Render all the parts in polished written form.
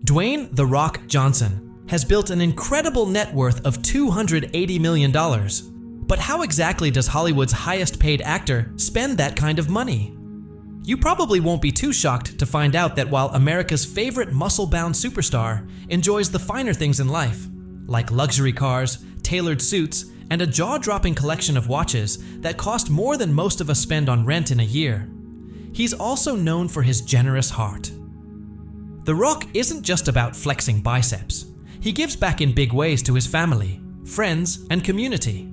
Dwayne "The Rock" Johnson has built an incredible net worth of $280 million. But how exactly does Hollywood's highest paid actor spend that kind of money? You probably won't be too shocked to find out that while America's favorite muscle-bound superstar enjoys the finer things in life, like luxury cars, tailored suits, and a jaw-dropping collection of watches that cost more than most of us spend on rent in a year, he's also known for his generous heart. The Rock isn't just about flexing biceps. He gives back in big ways to his family, friends, and community.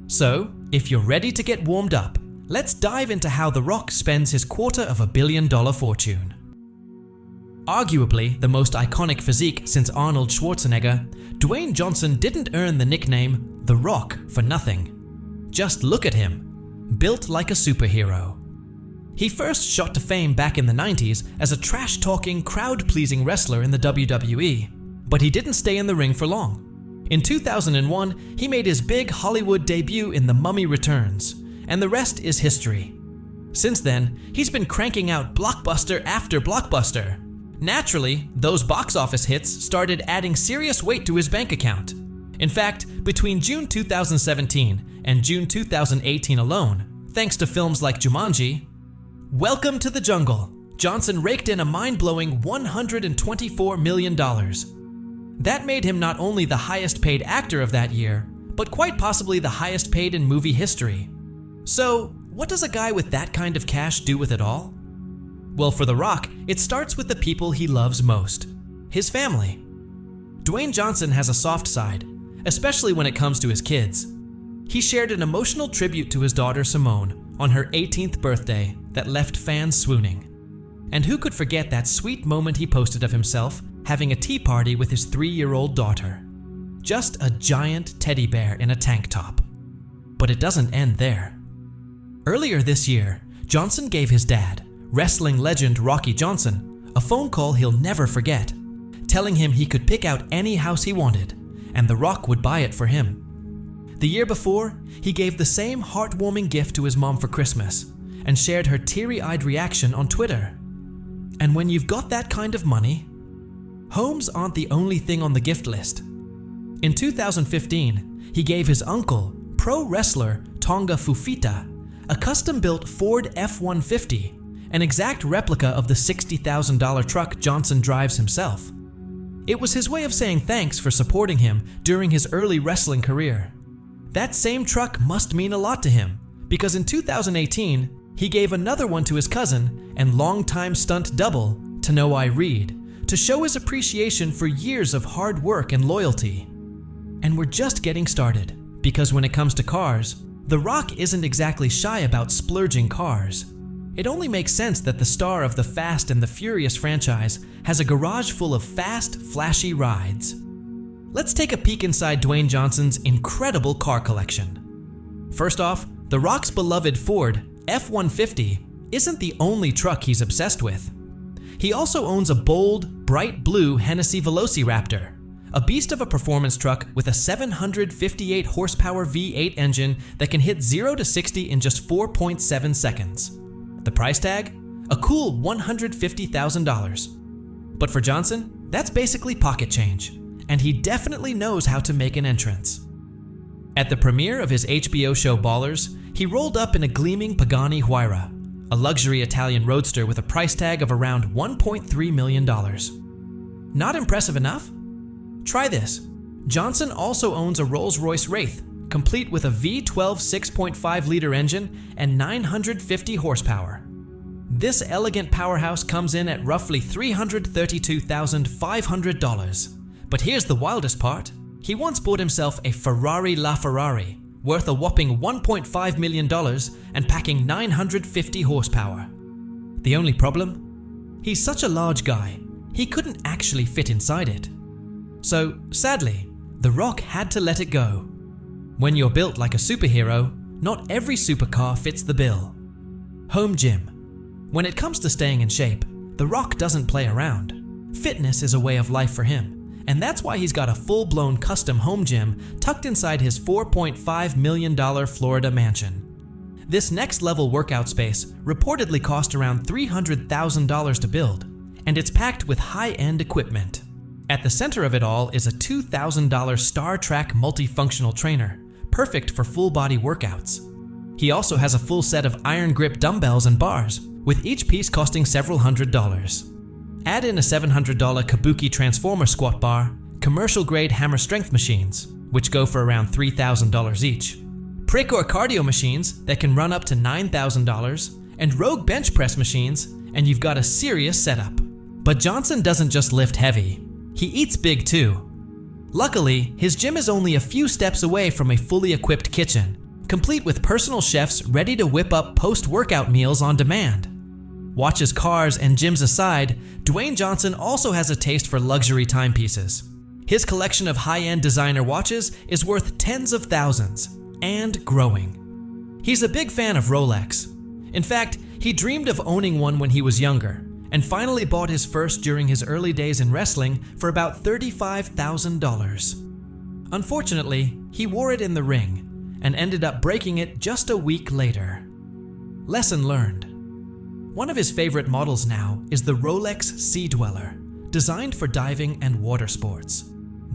So, if you're ready to get warmed up, let's dive into how The Rock spends his $250 million fortune. Arguably the most iconic physique since Arnold Schwarzenegger, Dwayne Johnson didn't earn the nickname The Rock for nothing. Just look at him, built like a superhero. He first shot to fame back in the 90s as a trash-talking, crowd-pleasing wrestler in the WWE, but he didn't stay in the ring for long. In 2001, he made his big Hollywood debut in The Mummy Returns, and the rest is history. Since then, he's been cranking out blockbuster after blockbuster. Naturally, those box office hits started adding serious weight to his bank account. In fact, between June 2017 and June 2018 alone, thanks to films like Jumanji, Welcome to the Jungle, Johnson raked in a mind-blowing $124 million. That made him not only the highest paid actor of that year, but quite possibly the highest paid in movie history. So, what does a guy with that kind of cash do with it all? Well, for The Rock, it starts with the people he loves most, his family. Dwayne Johnson has a soft side, especially when it comes to his kids. He shared an emotional tribute to his daughter Simone on her 18th birthday that left fans swooning. And who could forget that sweet moment he posted of himself having a tea party with his 3-year-old daughter. Just a giant teddy bear in a tank top. But it doesn't end there. Earlier this year, Johnson gave his dad, wrestling legend Rocky Johnson, a phone call he'll never forget, telling him he could pick out any house he wanted, and The Rock would buy it for him. The year before, he gave the same heartwarming gift to his mom for Christmas, and shared her teary-eyed reaction on Twitter. And when you've got that kind of money, homes aren't the only thing on the gift list. In 2015, he gave his uncle, pro wrestler Tonga Fufita, a custom-built Ford F-150, an exact replica of the $60,000 truck Johnson drives himself. It was his way of saying thanks for supporting him during his early wrestling career. That same truck must mean a lot to him, because in 2018, he gave another one to his cousin and longtime stunt double, Tanoi Reed, to show his appreciation for years of hard work and loyalty. And we're just getting started, because when it comes to cars, The Rock isn't exactly shy about splurging cars. It only makes sense that the star of the Fast and the Furious franchise has a garage full of fast, flashy rides. Let's take a peek inside Dwayne Johnson's incredible car collection. First off, The Rock's beloved Ford F-150 isn't the only truck he's obsessed with. He also owns a bold, bright blue Hennessy Velociraptor, a beast of a performance truck with a 758 horsepower V8 engine that can hit 0 to 60 in just 4.7 seconds. The price tag? A cool $150,000. But for Johnson, that's basically pocket change, and he definitely knows how to make an entrance. At the premiere of his HBO show Ballers, he rolled up in a gleaming Pagani Huayra, a luxury Italian roadster with a price tag of around $1.3 million. Not impressive enough? Try this. Johnson also owns a Rolls-Royce Wraith, complete with a V12 6.5-liter engine and 950 horsepower. This elegant powerhouse comes in at roughly $332,500. But here's the wildest part. He once bought himself a Ferrari LaFerrari, worth a whopping $1.5 million and packing 950 horsepower. The only problem? He's such a large guy, he couldn't actually fit inside it. So, sadly, The Rock had to let it go. When you're built like a superhero, not every supercar fits the bill. Home gym. When it comes to staying in shape, The Rock doesn't play around. Fitness is a way of life for him. And that's why he's got a full-blown custom home gym tucked inside his $4.5 million Florida mansion. This next-level workout space reportedly cost around $300,000 to build, and it's packed with high-end equipment. At the center of it all is a $2,000 Star Track multifunctional trainer, perfect for full-body workouts. He also has a full set of iron grip dumbbells and bars, with each piece costing several $100s. Add in a $700 Kabuki transformer squat bar, commercial-grade hammer strength machines, which go for around $3,000 each, prick or cardio machines that can run up to $9,000, and rogue bench press machines, and you've got a serious setup. But Johnson doesn't just lift heavy, he eats big too. Luckily, his gym is only a few steps away from a fully equipped kitchen, complete with personal chefs ready to whip up post-workout meals on demand. Watches, cars, and gyms aside, Dwayne Johnson also has a taste for luxury timepieces. His collection of high-end designer watches is worth tens of thousands, and growing. He's a big fan of Rolex. In fact, he dreamed of owning one when he was younger, and finally bought his first during his early days in wrestling for about $35,000. Unfortunately, he wore it in the ring, and ended up breaking it just a week later. Lesson learned. One of his favorite models now is the Rolex Sea Dweller, designed for diving and water sports.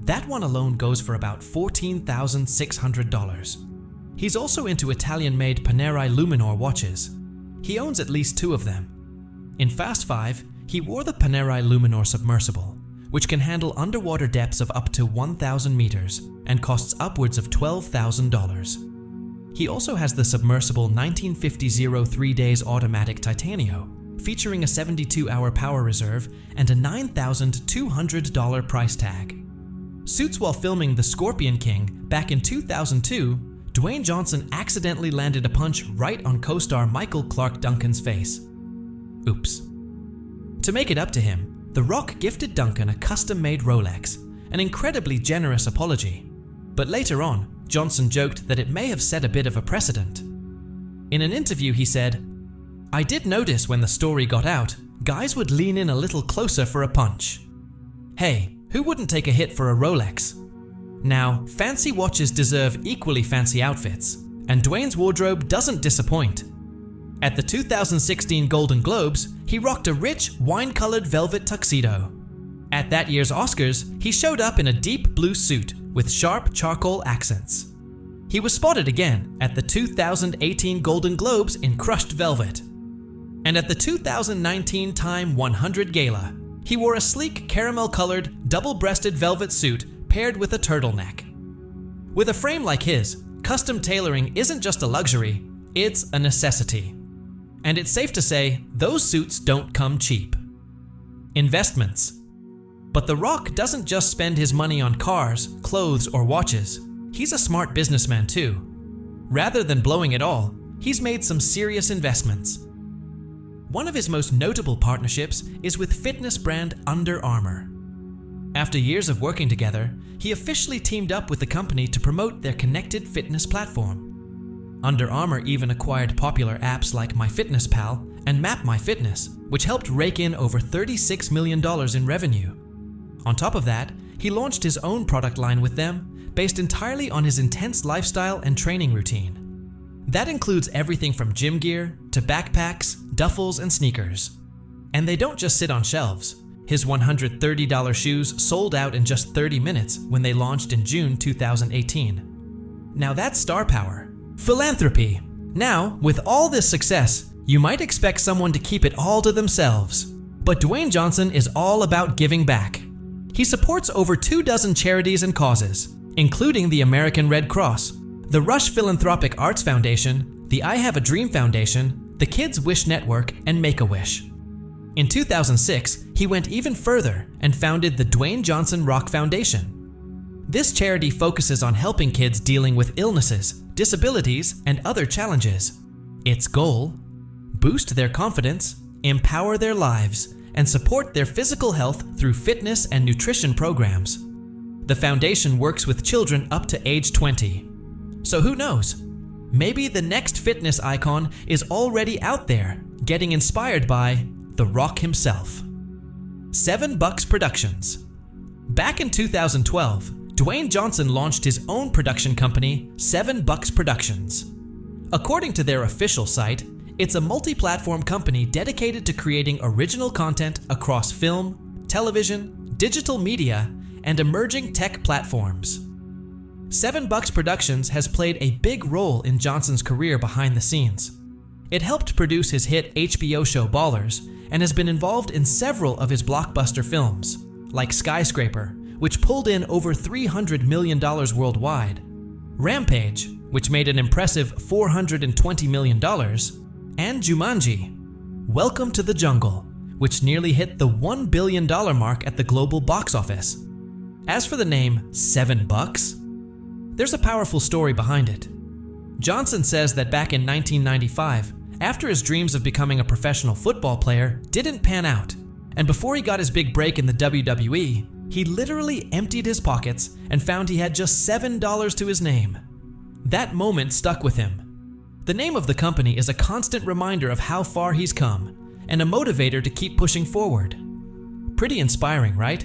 That one alone goes for about $14,600. He's also into Italian-made Panerai Luminor watches. He owns at least 2 of them. In Fast 5, he wore the Panerai Luminor Submersible, which can handle underwater depths of up to 1,000 meters and costs upwards of $12,000. He also has the submersible 1950 3 Days Automatic Titanio, featuring a 72-hour power reserve and a $9,200 price tag. Shoots while filming The Scorpion King back in 2002, Dwayne Johnson accidentally landed a punch right on co-star Michael Clark Duncan's face. Oops. To make it up to him, The Rock gifted Duncan a custom-made Rolex, an incredibly generous apology. But later on, Johnson joked that it may have set a bit of a precedent. In an interview he said, "I did notice when the story got out, guys would lean in a little closer for a punch. Hey, who wouldn't take a hit for a Rolex?" Now, fancy watches deserve equally fancy outfits, and Dwayne's wardrobe doesn't disappoint. At the 2016 Golden Globes, he rocked a rich, wine-colored velvet tuxedo. At that year's Oscars, he showed up in a deep blue suit with sharp charcoal accents. He was spotted again at the 2018 Golden Globes in crushed velvet. And at the 2019 Time 100 Gala, he wore a sleek caramel-colored, double-breasted velvet suit paired with a turtleneck. With a frame like his, custom tailoring isn't just a luxury, it's a necessity. And it's safe to say, those suits don't come cheap. Investments. But The Rock doesn't just spend his money on cars, clothes, or watches. He's a smart businessman too. Rather than blowing it all, he's made some serious investments. One of his most notable partnerships is with fitness brand Under Armour. After years of working together, he officially teamed up with the company to promote their connected fitness platform. Under Armour even acquired popular apps like MyFitnessPal and MapMyFitness, which helped rake in over $36 million in revenue. On top of that, he launched his own product line with them, based entirely on his intense lifestyle and training routine. That includes everything from gym gear to backpacks, duffels, and sneakers. And they don't just sit on shelves. His $130 shoes sold out in just 30 minutes when they launched in June 2018. Now that's star power. Philanthropy. Now, with all this success, you might expect someone to keep it all to themselves. But Dwayne Johnson is all about giving back. He supports over 24 charities and causes, including the American Red Cross, the Rush Philanthropic Arts Foundation, the I Have a Dream Foundation, the Kids Wish Network, and Make-A-Wish. In 2006, he went even further and founded the Dwayne Johnson Rock Foundation. This charity focuses on helping kids dealing with illnesses, disabilities, and other challenges. Its goal? Boost their confidence, empower their lives, and support their physical health through fitness and nutrition programs. The foundation works with children up to age 20. So who knows? Maybe the next fitness icon is already out there, getting inspired by The Rock himself. $7 Productions. Back in 2012, Dwayne Johnson launched his own production company, $7 Productions. According to their official site, It's a multi-platform company dedicated to creating original content across film, television, digital media, and emerging tech platforms. $7 Productions has played a big role in Johnson's career behind the scenes. It helped produce his hit HBO show Ballers and has been involved in several of his blockbuster films, like Skyscraper, which pulled in over $300 million worldwide, Rampage, which made an impressive $420 million, and Jumanji, Welcome to the Jungle, which nearly hit the $1 billion mark at the global box office. As for the name $7, there's a powerful story behind it. Johnson says that back in 1995, after his dreams of becoming a professional football player didn't pan out, and before he got his big break in the WWE, he literally emptied his pockets and found he had just $7 to his name. That moment stuck with him. The name of the company is a constant reminder of how far he's come, and a motivator to keep pushing forward. Pretty inspiring, right?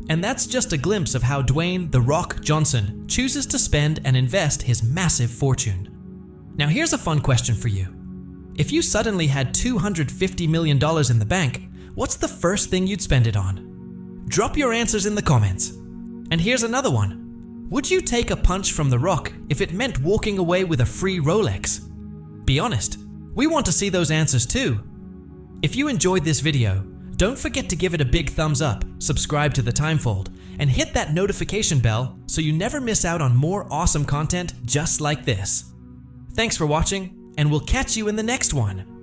And that's just a glimpse of how Dwayne "The Rock" Johnson chooses to spend and invest his massive fortune. Now here's a fun question for you. If you suddenly had $250 million in the bank, what's the first thing you'd spend it on? Drop your answers in the comments. And here's another one. Would you take a punch from The Rock if it meant walking away with a free Rolex? Be honest, we want to see those answers too. If you enjoyed this video, don't forget to give it a big thumbs up, subscribe to The Timefold, and hit that notification bell so you never miss out on more awesome content just like this. Thanks for watching, and we'll catch you in the next one.